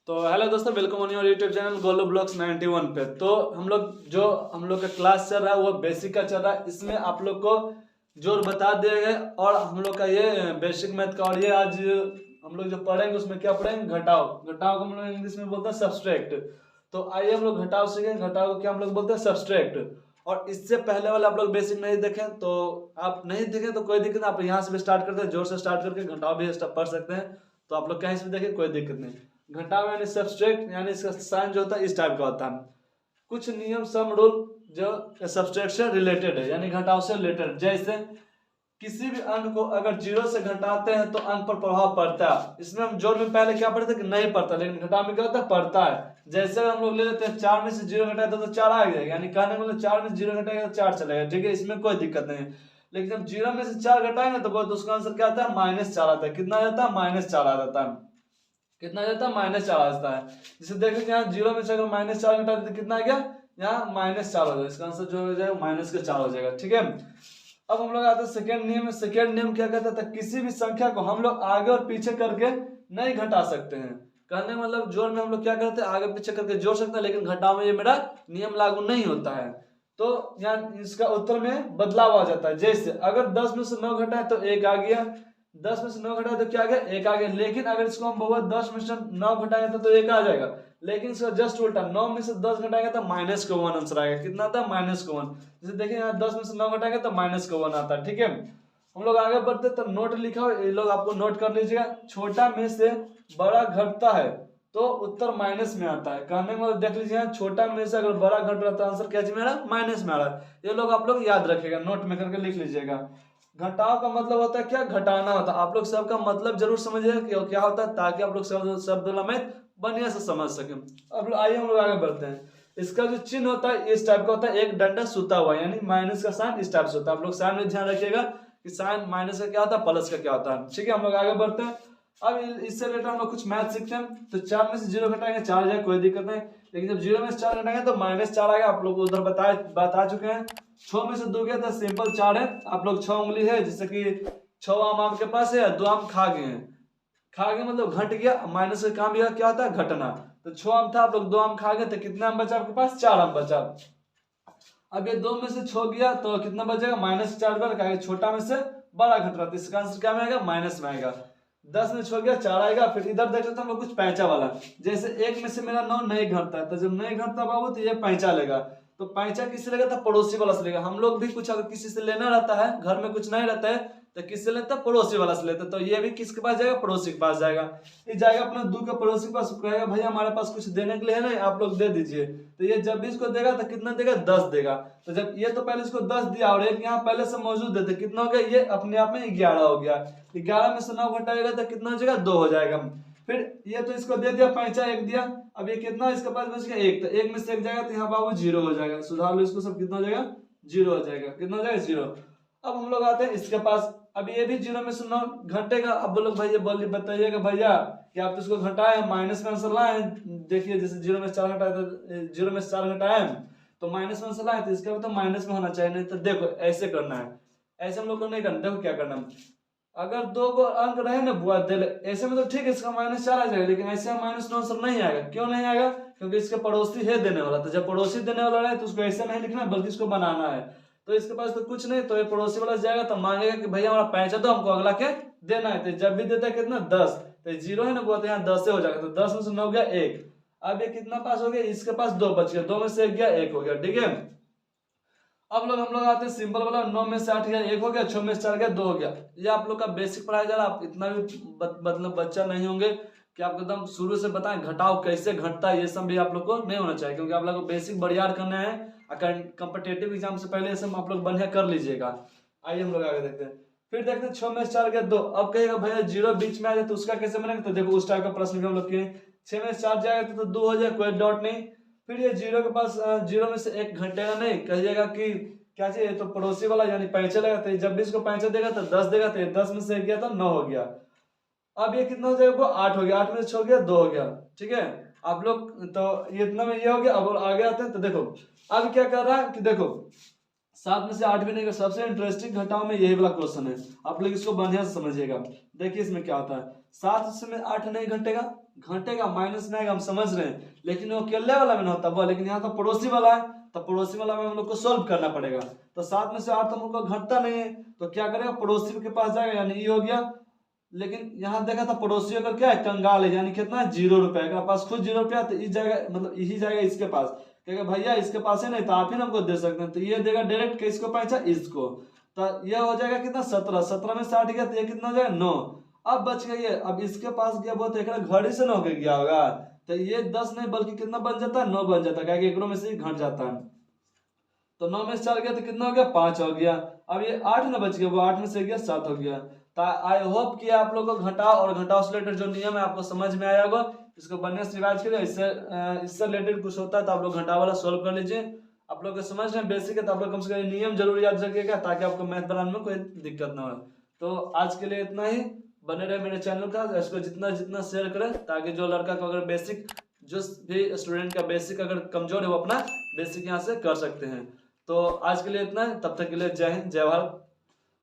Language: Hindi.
तो हेलो दोस्तों, welcome on your YouTube channel Golu blogs 91 पे। तो हम लोग का क्लास चल रहा है वो बेसिक का चल रहा है। इसमें आप लोग को जोर बता दिए गए और हम लोग का ये बेसिक मैथ का। और ये आज हम लोग जो पढ़ेंगे उसमें क्या पढ़ेंगे, घटाव। घटाव को हम लोग इंग्लिश में बोलते हैं सब्सट्रैक्ट। तो आइए हम लोग घटाव सीखेंगे। घटाव को क्या हम लोग बोलते हैं, सब्सट्रैक्ट। और इससे पहले वाला आप लोग बेसिक नहीं देखें तो आप नहीं देखें तो कोई दिक्कत नहीं, आप यहाँ से भी स्टार्ट करते हैं, जोर से स्टार्ट करके घटाव भी पढ़ सकते हैं। तो आप लोग कहीं से भी देखें कोई दिक्कत नहीं। घटाव यानी सब्सट्रैक्ट यानी इसका साइन जो होता है इस टाइप का होता है। कुछ नियम सम रूल जो सब्सट्रैक्ट से रिलेटेड है यानी घटाव से रिलेटेड। जैसे किसी भी अंक को अगर जीरो से घटाते हैं तो अंक पर प्रभाव पड़ता है। इसमें हम जोड़ में पहले क्या पढ़ते कि नहीं पड़ता, लेकिन घटाव में क्या होता है, पड़ता है। जैसे हम लोग ले लेते हैं 4 में से 0 घटाए तो 4 आ जाएगा, यानी कहने को 4 में से 0 घटाएगा तो 4 चलेगा, ठीक है, इसमें कोई दिक्कत नहीं है। लेकिन जब 0 में से 4 घटाएंगे तो उसका आंसर क्या आता है, -4 आता है। कितना आ जाता है, -4 आ जाता है। कितना आ जाता है, -4 आ जाता है। जैसे देखो यहाँ 0 में से अगर -4 घटा देते कितना आ गया, यहाँ -4 हो जाएगा। इसका आंसर जो हो जाएगा -4 हो जाएगा, ठीक है। अब हम लोग आते हैं सेकेंड नियम में। सेकेंड नियम क्या कहता था, किसी भी संख्या को हम लोग आगे और पीछे करके नहीं घटा सकते हैं। कहने मतलब जोड़ में हम लोग क्या करते हैं, आगे पीछे करके जोड़ सकते हैं, लेकिन घटाव में ये मेरा नियम लागू नहीं होता है। तो यहाँ इसका उत्तर में बदलाव आ जाता है। जैसे अगर 10 में से 9 घटाए तो 1 आ गया, 10 में से 9 घटाए तो क्या आ गया, 1 आ गया। लेकिन अगर इसको हम बहुत 10 में से 9 घटाएंगे तो 1 आ जाएगा। लेकिन इसका जस्ट उल्टा, 9 में से 10 घटाएंगे तो -1 आंसर आएगा। कितना आता है, -1। जैसे देखिए यहाँ 10 में से 9 घटाएंगे तो -1 आता है, ठीक है। हम लोग आगे बढ़ते तो नोट लिखा हो, ये लोग आपको नोट कर लीजिएगा। छोटा में से बड़ा घटता है तो उत्तर माइनस में आता है। कहने में देख लीजिए, छोटा में से अगर बड़ा घट रहा तो आंसर क्या मेरा माइनस में आ रहा है। ये लोग आप लोग याद रखिएगा, नोट में करके लिख लीजिएगा। घटाव का मतलब होता है क्या, घटाना होता है। आप लोग सबका मतलब जरूर समझिएगा कि क्या होता है, ताकि आप लोग शब्द में बढ़िया से समझ सकें। अब आइए हम लोग आगे बढ़ते हैं। इसका जो चिन्ह होता है इस टाइप का होता है, एक डंडा सूता हुआ, यानी माइनस का साइन इस टाइप से होता है। आप लोग साइन में ध्यान रखिएगा कि साइन माइनस का क्या होता है, प्लस का क्या होता है, ठीक है। हम लोग आगे बढ़ते हैं। अब इससे रिलेटेड हम लोग कुछ मैथ सीखते हैं। तो 4 में से 0 घटाएंगे 4 आ जाएगा, कोई दिक्कत नहीं। लेकिन जब 0 में से 4 घटाएंगे तो -4 आएगा। आप लोग उधर बता चुके हैं। 6 में से 2 गया तो सिंपल 4 है। आप लोग 6 उंगली है, जैसे कि 6 आम आपके पास है, 2 आम खा गए हैं। खा गए मतलब घट गया, माइनस का काम यह क्या होता है, घटना। तो 6 आम था, आप लोग 2 आम खा गए तो कितना आम बचा आपके पास, 4 आम बचा। अब ये 2 में से 6 गया तो कितना बचेगा, -4 का। छोटा में से बड़ा घट रहा है, इसका आंसर क्या में आएगा, माइनस में आएगा। 10 में 6 गया 4 आएगा। फिर इधर देख लेते हैं हम लोग कुछ पैंचा वाला। जैसे 1 में से मेरा 9 नहीं घटता है, तो जब नहीं घटता बाबू तो ये पैंचा लेगा। तो पैंचा किससे लेगा, था पड़ोसी वाला से लेगा। हम लोग भी कुछ अगर किसी से लेना रहता है, घर में कुछ नहीं रहता है तो किससे लेता है, पड़ोसी वाला से लेता है। तो ये भी किसके पास जाएगा, पड़ोसी के पास जाएगा। ये जाएगा अपने दूर के पड़ोसी के पास, कहेगा भैया हमारे पास कुछ देने के लिए है ना, आप लोग दे दीजिए। तो ये जब भी इसको देगा तो कितना देगा, 10 देगा। तो जब ये तो पहले इसको 10 दिया और एक यहाँ पहले से मौजूद है तो कितना हो गया, ये अपने आप में 11 हो गया। 11 में से 9 घटाएगा तो कितना हो जाएगा, 2 हो जाएगा। फिर ये तो इसको दे दिया, पैंचा 1 दिया। अब ये कितना इसके पास बच गया, 1। तो 1 में से 1 जाएगा तो यहाँ बाबू 0 हो जाएगा। सुधार लो इसको, सब कितना हो जाएगा, 0 हो जाएगा। कितना हो जाएगा, 0। अब हम लोग आते हैं इसके पास। अब ये भी 0 में से 9 घटेगा। अब बोलो भैया बताइएगा भैया कि आप तो इसको घटाए, माइनस में आंसर लाए। देखिए जैसे 0 में से 4 घटाए तो 0 में से 4 घटाए तो माइनस में आंसर लाए, तो इसका भी तो माइनस में होना चाहिए। नहीं तो देखो ऐसे करना है, ऐसे हम लोग को नहीं करना। देखो क्या करना है, अगर 2 को अंक रहे ना बुआ दे, ऐसे में तो ठीक है, इसका -4 आ जाएगा। लेकिन ऐसे -9 आंसर नहीं आएगा। क्यों नहीं आएगा, क्योंकि इसके पड़ोसी है देने वाला। तो जब पड़ोसी देने वाला रहे तो उसको ऐसे नहीं लिखना बल्कि इसको बनाना है। तो इसके पास तो कुछ नहीं, तो ये पड़ोसी वाला जाएगा तो मांगेगा कि भैया हमारा पैंचा दो, हमको अगला के देना है। तो जब भी देता है कितना, 10। तो 0 है ना बुआ, तो यहाँ 10 हो जाएगा। तो 10 में से 9 गया 1। अब ये कितना पास हो गया, इसके पास 2 बच गया। 2 में से 1 गया 1 हो गया, ठीक है। अब हम लोग आते हैं सिंपल वाला। 9 में से 8 गया 1 हो गया, 6 में से 4 गया 2 हो गया। ये आप लोग का बेसिक पढ़ाया जा रहा है। आप इतना भी मतलब बच्चा नहीं होंगे कि आपको एकदम शुरू से बताएं घटाव कैसे घटता है, ये सब भी आप लोग को नहीं होना चाहिए, क्योंकि आप लोग को बेसिक बढ़िया करना है। कॉम्पिटेटिव एग्जाम से पहले ये सब आप लोग बढ़िया कर लीजिएगा। आइए हम लोग आगे देखते हैं। फिर देखते हैं 6 में से 4 गया 2। अब कहेगा भैया 0 बीच में आ जाए तो उसका कैसे बनेगा, तो देखो उस टाइप का प्रश्न भी हम लोग किए। 6 में से 4 जाएगा तो 2 हो जाए, कोई डॉट नहीं। फिर ये 0 के पास 0 में से 1 घटेगा नहीं, कहिएगा कि क्या चाहिए, तो पड़ोसी वाला यानी पैंचा लेगा। तो जब भी इसको पैंचा देगा तो 10 देगा। तो 10 में से 1 गया तो 9 हो गया। अब ये कितना हो जाएगा, 8 हो गया। 8 में से 6 गया 2 हो गया, ठीक है। आप लोग तो ये इतना में ये हो गया। अब आगे आते हैं तो देखो अब क्या कर रहा है कि देखो 7 में से 8 भी नहीं, सबसे इंटरेस्टिंग घटाओ में यही वाला क्वेश्चन है, आप लोग इसको बढ़िया से समझिएगा। देखिए इसमें क्या होता है, 7 में 8 नहीं घटेगा, घटेगा माइनस में आएगा, हम समझ रहे हैं, लेकिन वो अकेले वाला में ना होता वो, लेकिन यहाँ तो पड़ोसी वाला है, तो पड़ोसी वाला में हम लोग को सोल्व करना पड़ेगा। तो 7 में से 8 तो हम लोग को घटता नहीं है, तो क्या करेगा, पड़ोसी के पास जाएगा, यानी ये हो गया। लेकिन यहाँ देखा था पड़ोसी अगर क्या है, कंगाल है, यानी कितना है, 0 रुपया, अगर पास खुद 0 रुपया तो इस जाएगा, मतलब यही जाएगा इसके पास, कहेगा भैया इसके पास है नहीं तो आप ही हमको दे सकते हैं, तो ये देगा डायरेक्ट किसको पैसा, इसको। तो ये हो जाएगा कितना, 17, 17 में 60 गया तो ये कितना हो जाएगा, 9। अब बच गई है, अब इसके पास गया वो तो एक घड़ी से 9 के गया होगा, तो ये 10 नहीं बल्कि कितना बन जाता है, 9 बन जाता है, क्या एक में से घट जाता है। तो 9 में से 4 गया तो कितना हो गया, 5 हो गया। अब ये 8 ना बच गया, वो 8 में से गया 7 हो गया। तो आई होप कि आप लोगों को घटाओ और घटाओ से रिलेटेड जो नियम है आपको समझ में आया होगा, इसको बढ़िया से रिवाइज करिए। इससे रिलेटेड कुछ होता है तो आप लोग घटाव वाला सोल्व कर लीजिए। आप लोग को समझ रहे हैं बेसिक है, तो आप लोग कम से कम नियम जरूर याद रखिएगा ताकि आपको मैथ बनाने में कोई दिक्कत ना हो। तो आज के लिए इतना ही, बने रहे मेरे चैनल का, इसको जितना जितना शेयर करें ताकि जो लड़का को अगर बेसिक, जो भी स्टूडेंट का बेसिक अगर कमजोर है वो अपना बेसिक यहाँ से कर सकते हैं। तो आज के लिए इतना है, तब तक के लिए जय हिंद जय भारत।